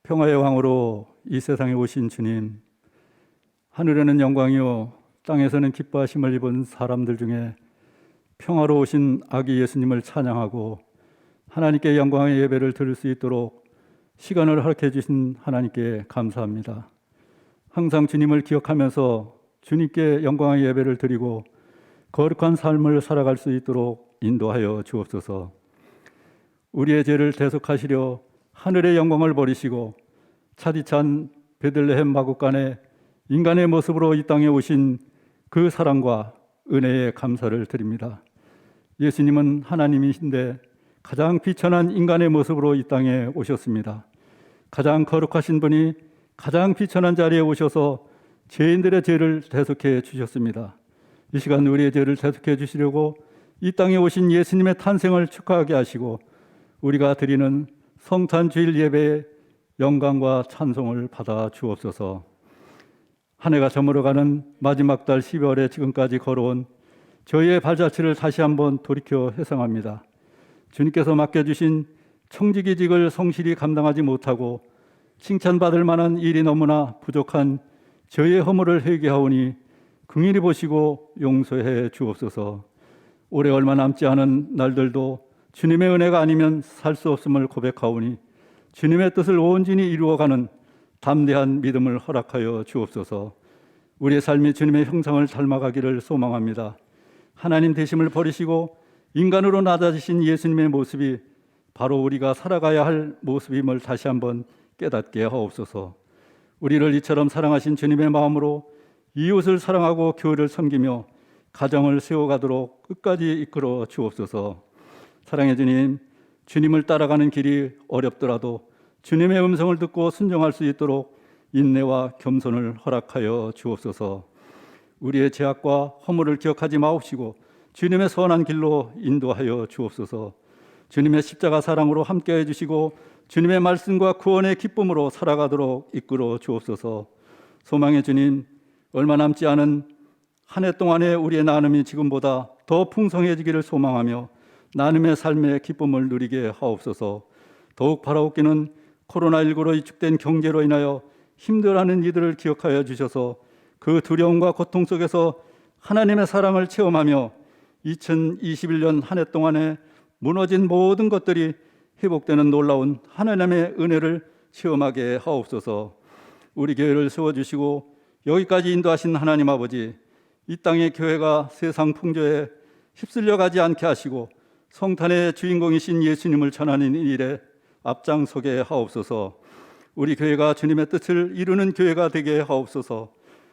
평화의 왕으로 이 세상에 오신 주님, 하늘에는 영광이요 땅에서는 기뻐하심을 입은 사람들 중에 평화로 오신 아기 예수님을 찬양하고 하나님께 영광의 예배를 드릴 수 있도록 시간을 허락해 주신 하나님께 감사합니다. 항상 주님을 기억하면서 주님께 영광의 예배를 드리고 거룩한 삶을 살아갈 수 있도록 인도하여 주옵소서. 우리의 죄를 대속하시려 하늘의 영광을 버리시고 차디찬 베들레헴 마국간에 인간의 모습으로 이 땅에 오신 그 사랑과 은혜에 감사를 드립니다. 예수님은 하나님이신데 가장 비천한 인간의 모습으로 이 땅에 오셨습니다. 가장 거룩하신 분이 가장 비천한 자리에 오셔서 죄인들의 죄를 대속해 주셨습니다. 이 시간 우리의 죄를 대속해 주시려고 이 땅에 오신 예수님의 탄생을 축하하게 하시고 우리가 드리는 성탄 주일 예배에 영광과 찬송을 받아 주옵소서. 한 해가 저물어가는 마지막 달 12월에 지금까지 걸어온 저희의 발자취를 다시 한번 돌이켜 회상합니다. 주님께서 맡겨주신 청지기직을 성실히 감당하지 못하고 칭찬받을 만한 일이 너무나 부족한 저희의 허물을 회개하오니 긍휼히 보시고 용서해 주옵소서. 올해 얼마 남지 않은 날들도 주님의 은혜가 아니면 살 수 없음을 고백하오니 주님의 뜻을 온전히 이루어가는 담대한 믿음을 허락하여 주옵소서. 우리의 삶이 주님의 형상을 닮아가기를 소망합니다. 하나님 되심을 버리시고 인간으로 낮아지신 예수님의 모습이 바로 우리가 살아가야 할 모습임을 다시 한번 깨닫게 하옵소서. 우리를 이처럼 사랑하신 주님의 마음으로 이웃을 사랑하고 교회를 섬기며 가정을 세워가도록 끝까지 이끌어 주옵소서. 사랑의 주님, 주님을 따라가는 길이 어렵더라도 주님의 음성을 듣고 순종할 수 있도록 인내와 겸손을 허락하여 주옵소서. 우리의 죄악과 허물을 기억하지 마옵시고 주님의 선한 길로 인도하여 주옵소서. 주님의 십자가 사랑으로 함께해 주시고 주님의 말씀과 구원의 기쁨으로 살아가도록 이끌어 주옵소서. 소망의 주님, 얼마 남지 않은 한 해 동안의 우리의 나눔이 지금보다 더 풍성해지기를 소망하며 나눔의 삶의 기쁨을 누리게 하옵소서. 더욱 바라옵기는 코로나19로 위축된 경제로 인하여 힘들어하는 이들을 기억하여 주셔서 그 두려움과 고통 속에서 하나님의 사랑을 체험하며 2021년 한 해 동안에 무너진 모든 것들이 회복되는 놀라운 하나님의 은혜를 체험하게 하옵소서. 우리 교회를 세워주시고 여기까지 인도하신 하나님 아버지, 이 땅의 교회가 세상 풍조에 휩쓸려 가지 않게 하시고 성탄의 주인공이신 예수님을 전하는 일에 앞장서게 하옵소서. 우리 교회가 주님의 뜻을 이루는 교회가 되게 하옵소서.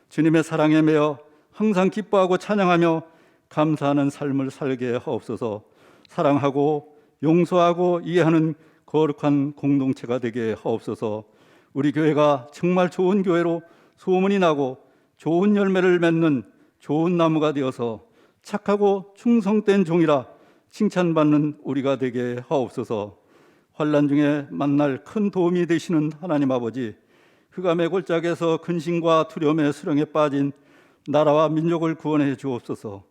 주님의 사랑에 매여 항상 기뻐하고 찬양하며 감사하는 삶을 살게 하옵소서. 사랑하고 용서하고 이해하는 거룩한 공동체가 되게 하옵소서. 우리 교회가 정말 좋은 교회로 소문이 나고 좋은 열매를 맺는 좋은 나무가 되어서 착하고 충성된 종이라 칭찬받는 우리가 되게 하옵소서. 환난 중에 만날 큰 도움이 되시는 하나님 아버지, 흑암의 골짜기에서 근심과 두려움의 수렁에 빠진 나라와 민족을 구원해 주옵소서.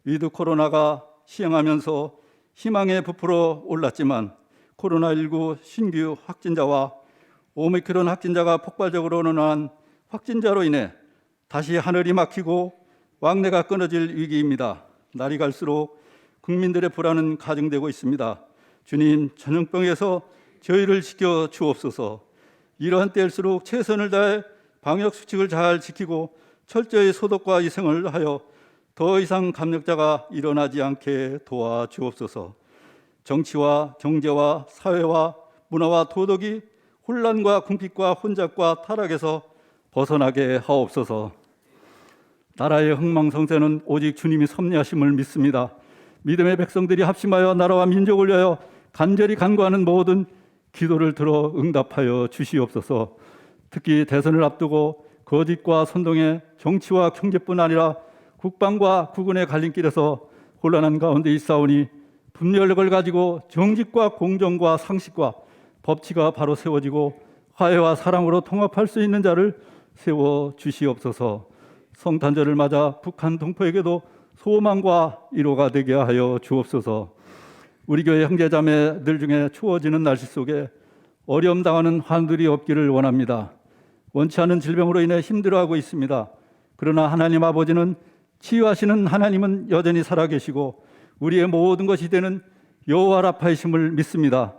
위드 코로나가 시행하면서 희망에 부풀어 올랐지만 코로나19 신규 확진자와 오미크론 확진자가 폭발적으로 늘어난 확진자로 인해 다시 하늘이 막히고 왕래가 끊어질 위기입니다. 날이 갈수록 국민들의 불안은 가중되고 있습니다. 주님, 전염병에서 저희를 지켜 주옵소서. 이러한 때일수록 최선을 다해 방역수칙을 잘 지키고 철저히 소독과 위생을 하여 더 이상 감염자가 일어나지 않게 도와주옵소서. 정치와 경제와 사회와 문화와 도덕이 혼란과 궁핍과 혼잡과 타락에서 벗어나게 하옵소서. 나라의 흥망성쇠는 오직 주님이 섭리하심을 믿습니다. 믿음의 백성들이 합심하여 나라와 민족을 위하여 간절히 간구하는 모든 기도를 들어 응답하여 주시옵소서. 특히 대선을 앞두고 거짓과 선동의 정치와 경제뿐 아니라 국방과 국군의 갈림길에서 혼란한 가운데 있사오니 분별력을 가지고 정직과 공정과 상식과 법치가 바로 세워지고 화해와 사랑으로 통합할 수 있는 자를 세워 주시옵소서. 성탄절을 맞아 북한 동포에게도 소망과 위로가 되게 하여 주옵소서. 우리 교회 형제자매들 중에 추워지는 날씨 속에 어려움 당하는 환들이 없기를 원합니다. 원치 않은 질병으로 인해 힘들어하고 있습니다. 그러나 하나님 아버지는 치유하시는 하나님은 여전히 살아계시고 우리의 모든 것이 되는 여호와 라파이심을 믿습니다.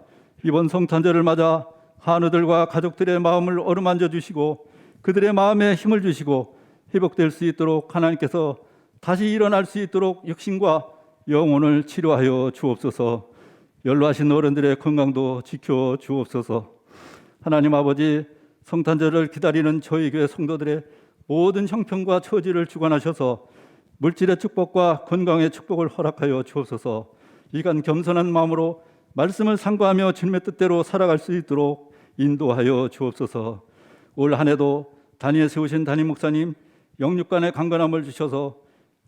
이번 성탄절을 맞아 한우들과 가족들의 마음을 어루만져 주시고 그들의 마음에 힘을 주시고 회복될 수 있도록 하나님께서 다시 일어날 수 있도록 육신과 영혼을 치료하여 주옵소서. 연로하신 어른들의 건강도 지켜 주옵소서. 하나님 아버지, 성탄절을 기다리는 저희 교회 성도들의 모든 형편과 처지를 주관하셔서 물질의 축복과 건강의 축복을 허락하여 주옵소서. 이간 겸손한 마음으로 말씀을 상고하며 주님의 뜻대로 살아갈 수 있도록 인도하여 주옵소서. 올 한 해도 단위에 세우신 담임 목사님 영육간의 강건함을 주셔서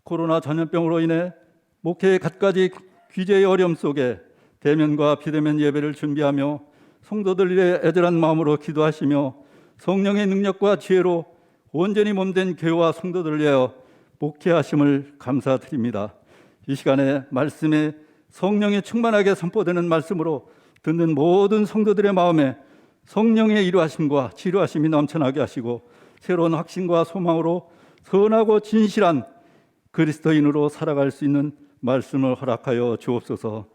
코로나 전염병으로 인해 목회의 갖가지 규제의 어려움 속에 대면과 비대면 예배를 준비하며 성도들 위해 애절한 마음으로 기도하시며 성령의 능력과 지혜로 온전히 몸된 교회와 성도들을 위하여 목회하심을 감사드립니다. 이 시간에 말씀에 성령이 충만하게 선포되는 말씀으로 듣는 모든 성도들의 마음에 성령의 이루하심과 치료하심이 넘쳐나게 하시고 새로운 확신과 소망으로 선하고 진실한 그리스도인으로 살아갈 수 있는 말씀을 허락하여 주옵소서.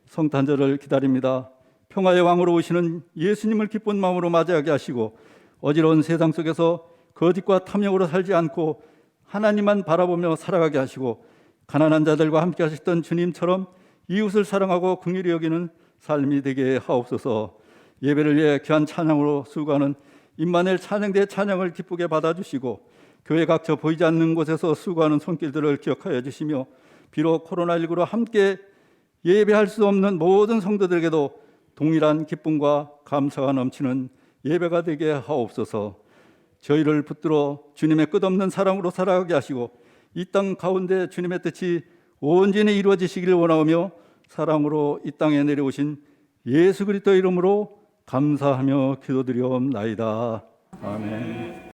성탄절을 기다립니다. 평화의 왕으로 오시는 예수님을 기쁜 마음으로 맞이하게 하시고 어지러운 세상 속에서 거짓과 탐욕으로 살지 않고 하나님만 바라보며 살아가게 하시고 가난한 자들과 함께 하셨던 주님처럼 이웃을 사랑하고 긍휼히 여기는 삶이 되게 하옵소서. 예배를 위해 귀한 찬양으로 수고하는 임마누엘 찬양대 찬양을 기쁘게 받아주시고 교회 각처 보이지 않는 곳에서 수고하는 손길들을 기억하여 주시며 비록 코로나19로 함께 예배할 수 없는 모든 성도들에게도 동일한 기쁨과 감사가 넘치는 예배가 되게 하옵소서. 저희를 붙들어 주님의 끝없는 사랑으로 살아가게 하시고 이 땅 가운데 주님의 뜻이 온전히 이루어지시기를 원하며 사랑으로 이 땅에 내려오신 예수 그리스도 이름으로 감사하며 기도드리옵나이다. 아멘.